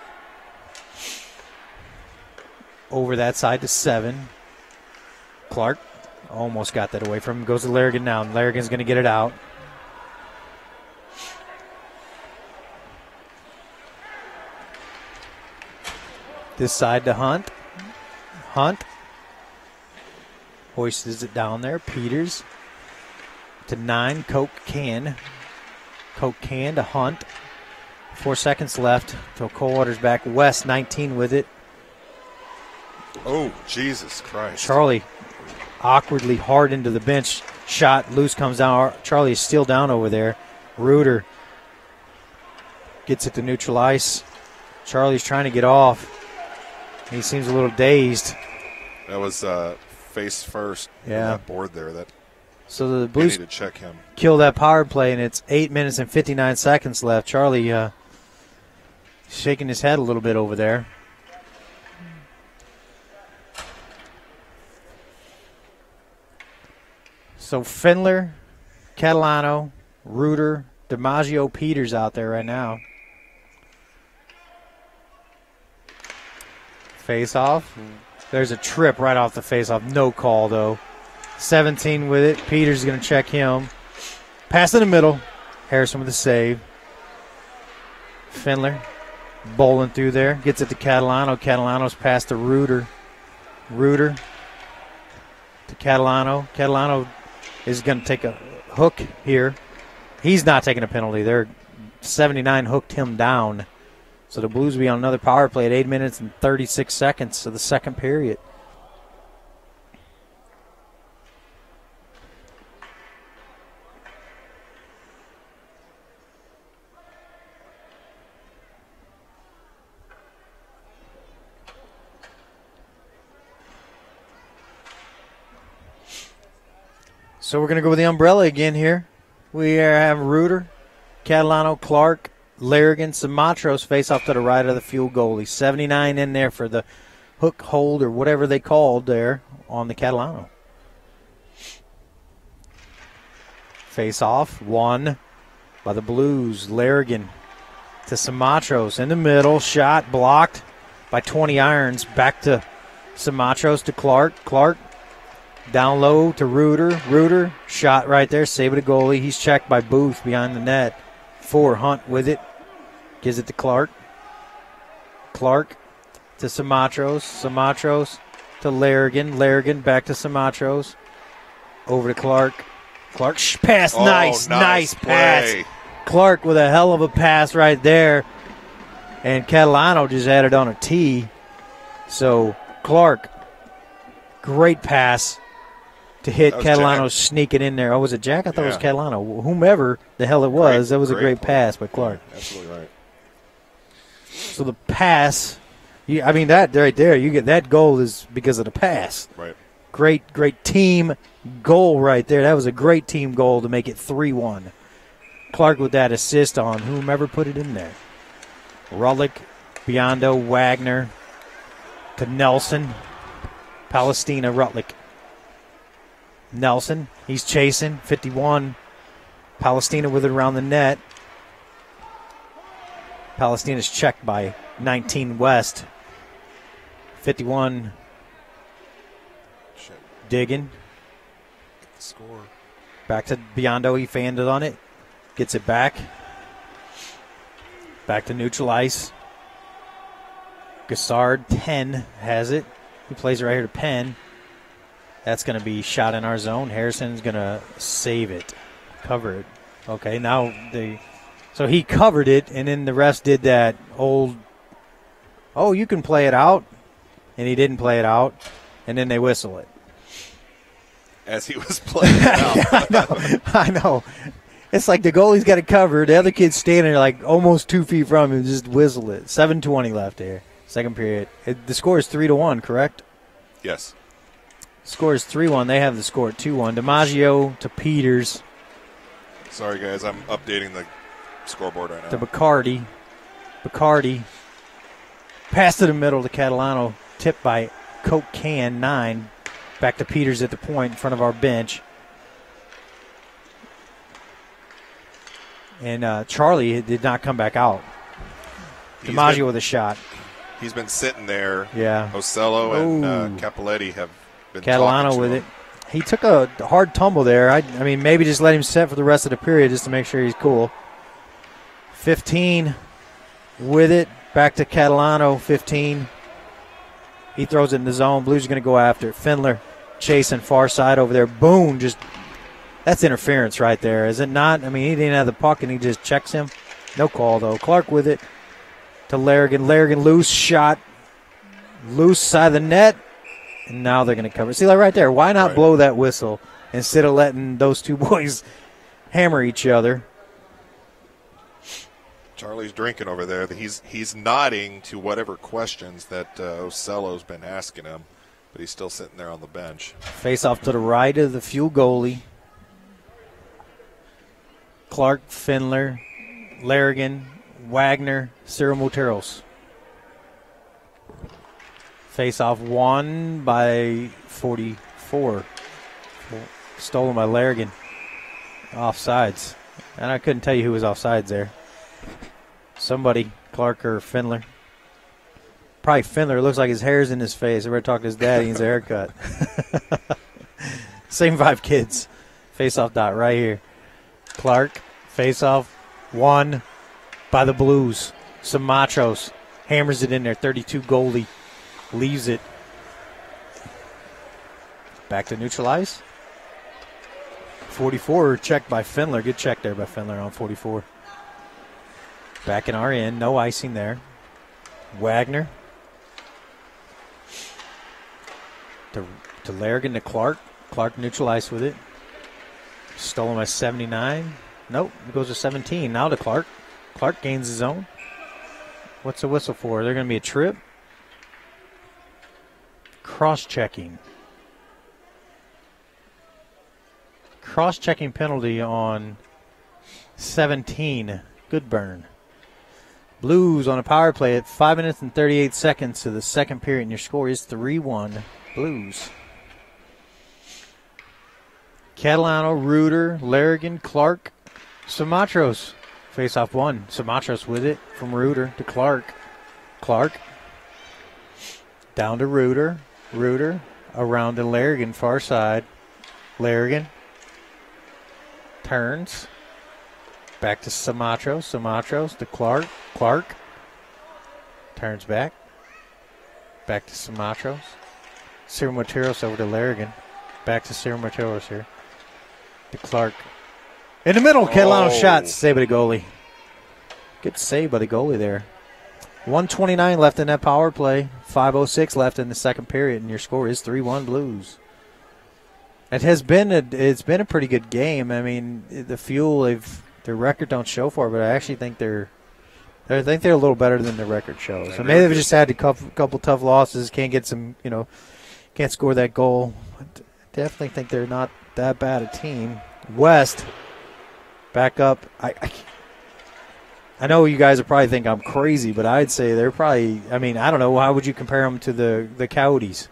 Over that side to 7. Clark almost got that away from him. Goes to Larrigan now. Larrigan's going to get it out. This side to Hunt. Hunt hoists it down there. Peters to 9. Coke can. Coke can to Hunt. 4 seconds left till Coldwater's back. West 19 with it. Oh, Jesus Christ. Charlie awkwardly hard into the bench. Shot loose, comes down. Charlie is still down over there. Reuter gets it to neutral ice. Charlie's trying to get off. He seems a little dazed. That was face first. Yeah. On that board there. So the Blues need to check him. Kill that power play, and it's 8 minutes and 59 seconds left. Charlie shaking his head a little bit over there. So Findler, Catalano, Reuter, DiMaggio, Peters out there right now. Face off. There's a trip right off the face off. No call, though. 17 with it. Peters is going to check him. Pass in the middle. Harrison with the save. Findler bowling through there. Gets it to Catalano. Catalano's pass to Reuter. Reuter to Catalano. Catalano is going to take a hook here. He's not taking a penalty. They're 79 hooked him down. So the Blues will be on another power play at 8 minutes and 36 seconds of the second period. So we're going to go with the umbrella again here. We have Reuter, Catalano, Clark, Larrigan, Simatros face off to the right of the Fuel goalie. 79 in there for the hook hold or whatever they called there on the Catalano. Face off, won by the Blues. Larrigan to Simatros in the middle. Shot blocked by 20 irons. Back to Simatros to Clark. Clark down low to Reuter. Reuter shot right there. Save it to goalie. He's checked by Booth behind the net. 4 Hunt with it. Gives it to Clark. Clark to Simatros. Simatros to Larrigan. Larrigan back to Simatros. Over to Clark. Clark pass. Nice pass. Clark with a hell of a pass right there. And Catalano just added on a tee. So Clark, great pass to hit Catalano sneaking in there. Oh, was it Jack? I thought it was Catalano. Whomever the hell it was, that was a great pass by Clark. Yeah, absolutely right. So the pass, that right there, you get that goal is because of the pass. Right. Great team goal right there. That was a great team goal to make it 3-1. Clark with that assist on whomever put it in there. Rutlick, Biondo, Wagner to Nelson. Palestina, Rutlick. Nelson, he's chasing, 51. Palestina with it around the net. Palestina's checked by 19 West. 51. Digging. Score. Back to Biondo, he fanned it on it. Gets it back. Back to neutral ice. Gassard, 10, has it. He plays it right here to Penn. That's going to be shot in our zone. Harrison's going to save it, cover it. Okay, now so he covered it, and then the refs did that old, you can play it out, and he didn't play it out, and then they whistle it. As he was playing it out. I know. It's like the goalie's got it covered. The other kid's standing there like almost 2 feet from him, just whistle it. 7:20 left here, second period. The score is 3-1, correct? Yes. Score is 3-1. They have the score at 2-1. DiMaggio to Peters. Sorry, guys. I'm updating the scoreboard right now. To Bacardi. Bacardi. Pass to the middle to Catalano. tipped by Coke Can 9. Back to Peters at the point in front of our bench. And Charlie did not come back out. DiMaggio with a shot. He's been sitting there. Yeah. Ocello and Capoletti have been Catalano talking to with him. it. He took a hard tumble there. I mean, maybe just let him set for the rest of the period just to make sure he's cool. 15 with it. Back to Catalano, 15. He throws it in the zone. Blues are going to go after it. Findler chasing far side over there. Boom, that's interference right there, is it not? I mean, he didn't have the puck, and he just checks him. No call, though. Clark with it to Larrigan. Larrigan loose shot. Loose side of the net. And now they're going to cover. See, like right there, why not blow that whistle instead of letting those two boys hammer each other? Charlie's drinking over there. He's nodding to whatever questions that Ocello's been asking him, but he's still sitting there on the bench. Face off to the right of the Fuel goalie. Clark, Findler, Larrigan, Wagner, Cyril Moteros. Face off won by 44. Stolen by Larrigan. Offsides. And I couldn't tell you who was offsides there. Somebody, Clark or Findler. Probably Findler. It looks like his hair's in his face. Everybody talked to his dad. He needs a haircut. Same 5 kids. Face off dot right here. Clark, face-off, won by the Blues. Samachos hammers it in there. 32 goalie leaves it. Back to neutralize. 44 checked by Findler. Good check there by Findler on 44. Back in our end. No icing there. Wagner. To Larrigan to Clark. Clark neutralized with it. Stolen by 79. Nope, it goes to 17. Now to Clark. Clark gains his own. What's the whistle for? They're going to be a trip. Cross-checking. Cross-checking penalty on 17. Good burn. Blues on a power play at 5 minutes and 38 seconds to the second period, and your score is 3-1 Blues. Catalano, Reuter, Larrigan, Clark, Samatros. Face off one. Samatros with it from Reuter to Clark. Clark down to Reuter. Reuter around to Larrigan, far side. Larrigan turns. Back to Samatros. Samatros to Clark. Clark turns back. Back to Samatros. Cyril Materos over to Larrigan. Back to Cyril Materos here. To Clark. In the middle, Catalano shot. Save by the goalie. Good save by the goalie there. 1:29 left in that power play. 5:06 left in the second period, and your score is 3-1 Blues. It's been a pretty good game. I mean, the Fuel, their record don't show for it, but I actually think they're a little better than the record shows. So maybe they've just had a couple tough losses. Can't get some, can't score that goal. I definitely think they're not that bad a team. West back up. I know you guys will probably think I'm crazy, but I'd say they're probably, I don't know, how would you compare them to the Coyotes?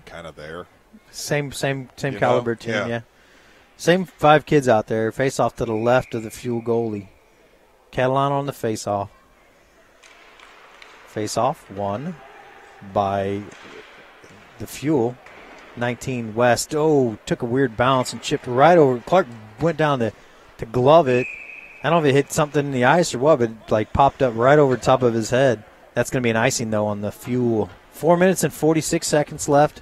Kind of there. Same caliber team, yeah. Same 5 kids out there. Face off to the left of the Fuel goalie. Catalano on the face off. Face off won by the Fuel. 19 West. Oh, took a weird bounce and chipped right over. Clark went down to glove it. I don't know if it hit something in the ice or what, but it popped up right over the top of his head. That's going to be an icing, though, on the Fuel. 4 minutes and 46 seconds left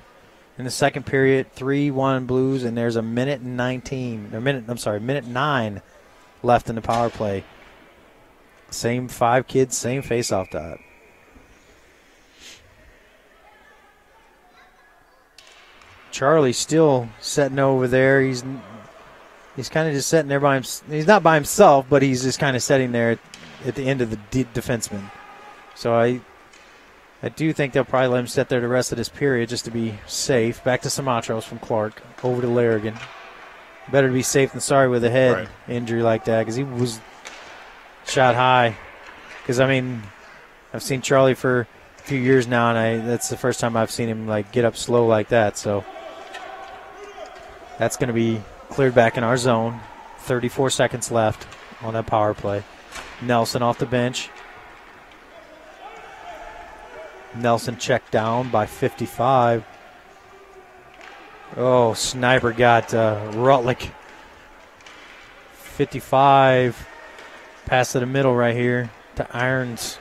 in the second period. 3-1 Blues, and there's minute 9 left in the power play. Same 5 kids, same face-off dot. Charlie still sitting over there. He's kind of just sitting there by himself. He's not by himself, but he's just kind of sitting there at the end of the defenseman. So I do think they'll probably let him sit there the rest of this period just to be safe. Back to Samatros from Clark. Over to Larrigan. Better to be safe than sorry with a head injury like that, because he was shot high. Because, I mean, I've seen Charlie for a few years now, and that's the first time I've seen him, like, get up slow like that. So that's going to be cleared back in our zone. 34 seconds left on that power play. Nelson off the bench. Nelson checked down by 55. Oh, sniper got Rutlick. 55. Pass to the middle right here to Irons.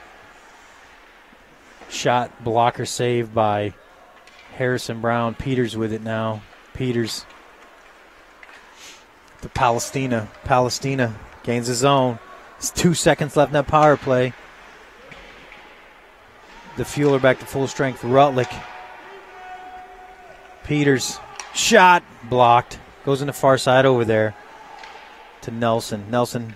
Shot blocker saved by Harrison Brown. Peters with it now. Peters to Palestina. Palestina gains his own. It's 2 seconds left in that power play. The Fueler back to full strength. Rutlick. Peters. Shot. Blocked. Goes in the far side over there to Nelson. Nelson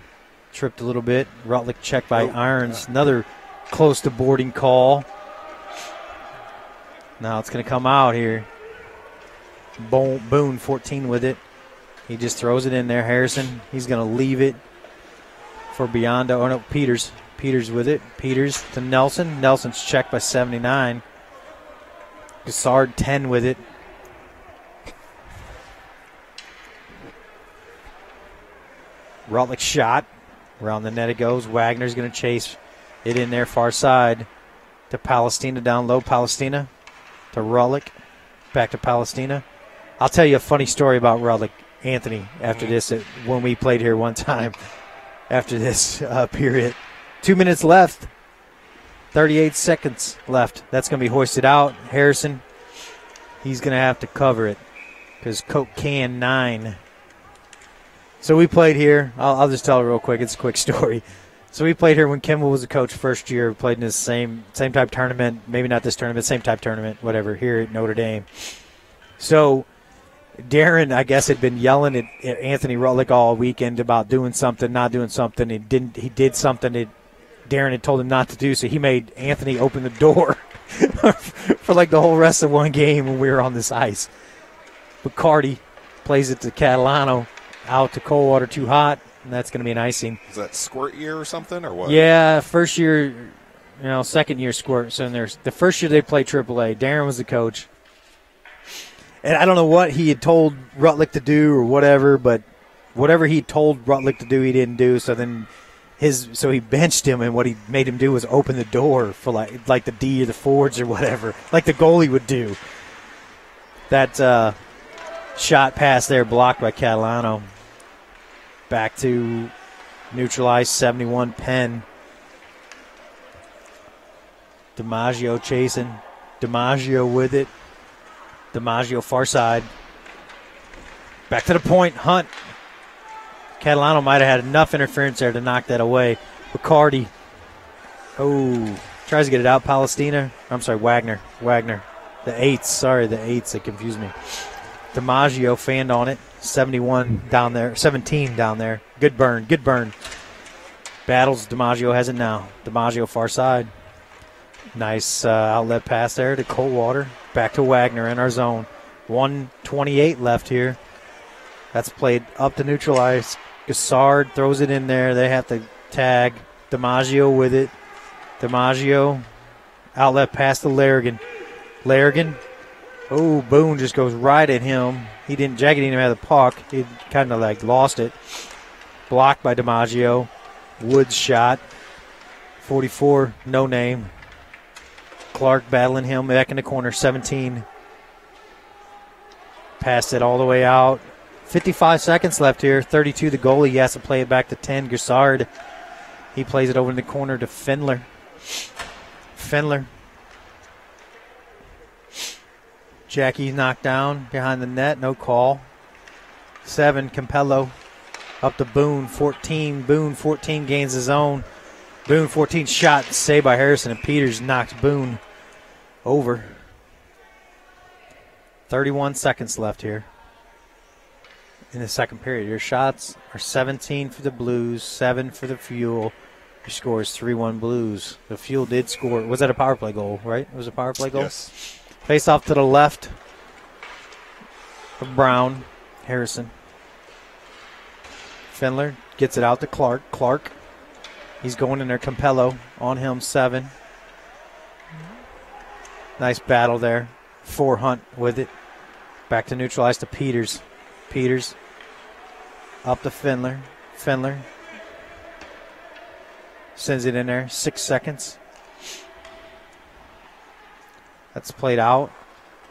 tripped a little bit. Rutlick checked by Irons. Another close to boarding call. Now it's going to come out here. Boone, 14 with it. He just throws it in there. Harrison, he's going to leave it for Biondo. Oh, no, Peters. Peters with it. Peters to Nelson. Nelson's checked by 79. Gassard, 10 with it. Rutlick shot. Around the net it goes. Wagner's going to chase it in there far side to Palestina down low. Palestina to Rutlick. Back to Palestina. I'll tell you a funny story about Rutlick, Anthony, after this, when we played here one time after this period. 2 minutes left. 38 seconds left. That's going to be hoisted out. Harrison, he's going to have to cover it because Coke can 9. So we played here. I'll just tell it real quick. It's a quick story. So we played here when Kimball was a coach first year. We played in this same type tournament. Maybe not this tournament, same type tournament, whatever, here at Notre Dame. So Darren, I guess, had been yelling at Anthony Rutlick all weekend about doing something, not doing something. He did something that Darren had told him not to do, so he made Anthony open the door for like the whole rest of one game when we were on this ice. Bacardi plays it to Catalano, out to Coldwater, too hot, and that's going to be an icing. Is that squirt year or something, or what? Yeah, first year, second year squirt. So there's the first year they played AAA. Darren was the coach. And I don't know what he had told Rutlick to do or whatever, but whatever he told Rutlick to do, he didn't do. So then so he benched him, and what he made him do was open the door for like the D or the forwards or whatever, like the goalie would do. That shot pass there blocked by Catalano. Back to neutralized 71 Penn. DiMaggio chasing. DiMaggio with it. DiMaggio far side. Back to the point. Hunt. Catalano might have had enough interference there to knock that away. Bacardi. Oh, tries to get it out. Palestina. I'm sorry, Wagner. The eights. Sorry, the eights. They confused me. DiMaggio fanned on it. 71 down there. 17 down there. Good burn. Battles. DiMaggio has it now. DiMaggio far side. Nice outlet pass there to Coldwater. Back to Wagner in our zone. 1:28 left here. That's played up to neutralize. Gassard throws it in there. They have to tag. DiMaggio with it. DiMaggio. Outlet pass to Larrigan. Oh, Boone just goes right at him. Jackie didn't even have the puck. He kind of like lost it. Blocked by DiMaggio. Woods shot. 44, no name. Clark battling him back in the corner. 17. Passed it all the way out. 55 seconds left here. 32 the goalie. He has to play it back to 10. Gassard. He plays it over in the corner to Fendler. Jackie knocked down behind the net. No call. 7, Campello. Up to Boone. 14. Boone, 14 gains his own. Boone, 14 shot. Saved by Harrison, and Peters knocked Boone over. 31 seconds left here in the second period. Your shots are 17 for the Blues, 7 for the Fuel. Your score is 3-1 Blues. The Fuel did score. Was that a power play goal, right? It was a power play goal? Yes. Face off to the left of Brown. Harrison. Fendler gets it out to Clark. Clark He's going in there. Campello on him, 7. Nice battle there. 4 Hunt with it. Back to neutralize to Peters. Peters up to Findler. Findler sends it in there. 6 seconds. That's played out.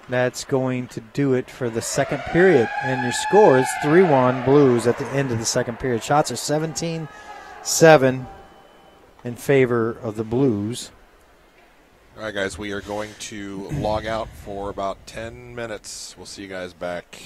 That's going to do it for the second period. And your score is 3-1 Blues at the end of the second period. Shots are 17-7 in favor of the Blues. All right, guys, we are going to log out for about 10 minutes. We'll see you guys back